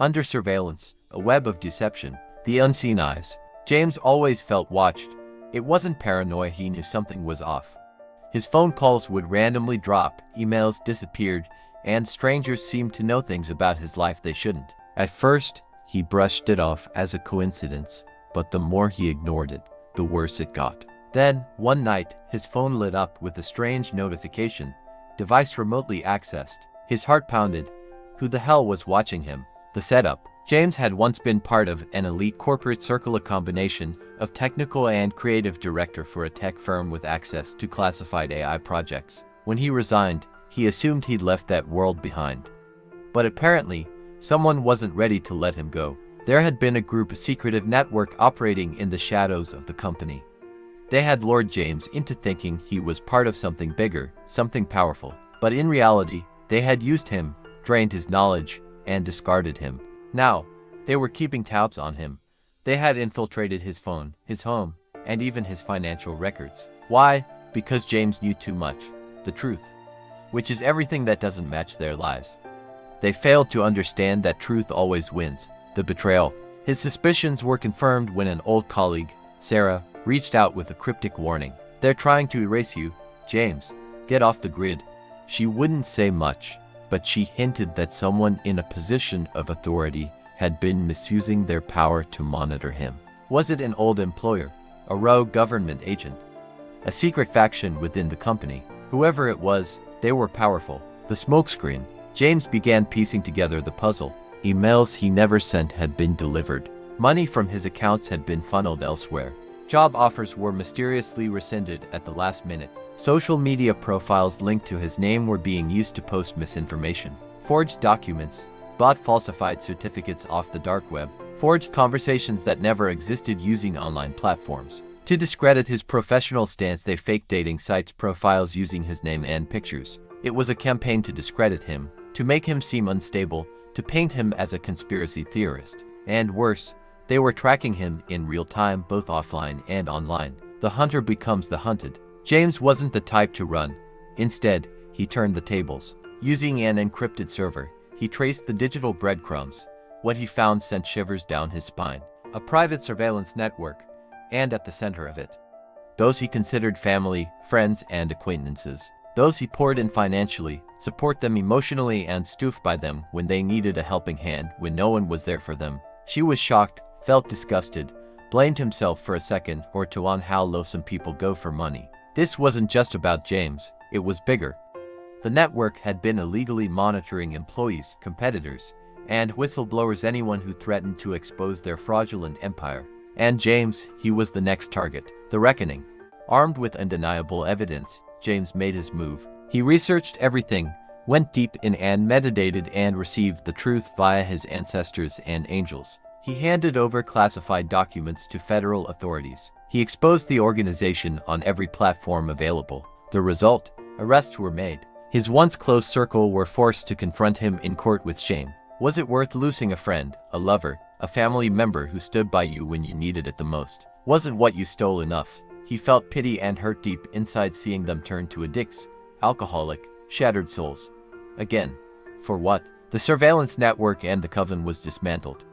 Under surveillance, a web of deception, the unseen eyes. James always felt watched. It wasn't paranoia, he knew something was off. His phone calls would randomly drop, emails disappeared, and strangers seemed to know things about his life they shouldn't. At first, he brushed it off as a coincidence, but the more he ignored it, the worse it got. Then, one night, his phone lit up with a strange notification. Device remotely accessed. His heart pounded. Who the hell was watching him? The setup. James had once been part of an elite corporate circle, a combination of technical and creative director for a tech firm with access to classified AI projects. When he resigned, he assumed he'd left that world behind. But apparently, someone wasn't ready to let him go. There had been a group, a secretive network operating in the shadows of the company. They had lured James into thinking he was part of something bigger, something powerful. But in reality, they had used him, drained his knowledge, and discarded him. Now, they were keeping tabs on him. They had infiltrated his phone, his home, and even his financial records. Why? Because James knew too much. The truth. Which is everything that doesn't match their lies. They failed to understand that truth always wins. The betrayal. His suspicions were confirmed when an old colleague, Sarah, reached out with a cryptic warning. They're trying to erase you, James. Get off the grid. She wouldn't say much, but she hinted that someone in a position of authority had been misusing their power to monitor him. Was it an old employer? A rogue government agent? A secret faction within the company? Whoever it was, they were powerful. The smokescreen. James began piecing together the puzzle. Emails he never sent had been delivered. Money from his accounts had been funneled elsewhere. Job offers were mysteriously rescinded at the last minute. Social media profiles linked to his name were being used to post misinformation. Forged documents, bought falsified certificates off the dark web, forged conversations that never existed using online platforms. To discredit his professional stance, they faked dating sites profiles using his name and pictures. It was a campaign to discredit him, to make him seem unstable, to paint him as a conspiracy theorist. And worse, they were tracking him in real time, both offline and online. The hunter becomes the hunted. James wasn't the type to run. Instead, he turned the tables. Using an encrypted server, he traced the digital breadcrumbs. What he found sent shivers down his spine. A private surveillance network, and at the center of it, those he considered family, friends, and acquaintances. Those he poured in financially, support them emotionally, and stood by them when they needed a helping hand when no one was there for them. She was shocked, felt disgusted, blamed himself for a second or two on how low some people go for money. This wasn't just about James, it was bigger. The network had been illegally monitoring employees, competitors, and whistleblowers, anyone who threatened to expose their fraudulent empire. And James, he was the next target. The reckoning. Armed with undeniable evidence, James made his move. He researched everything, went deep in and metadated and received the truth via his ancestors and angels. He handed over classified documents to federal authorities. He exposed the organization on every platform available. The result? Arrests were made. His once close circle were forced to confront him in court with shame. Was it worth losing a friend, a lover, a family member who stood by you when you needed it the most? Wasn't what you stole enough? He felt pity and hurt deep inside, seeing them turn to addicts, alcoholic, shattered souls. Again. For what? The surveillance network and the coven was dismantled.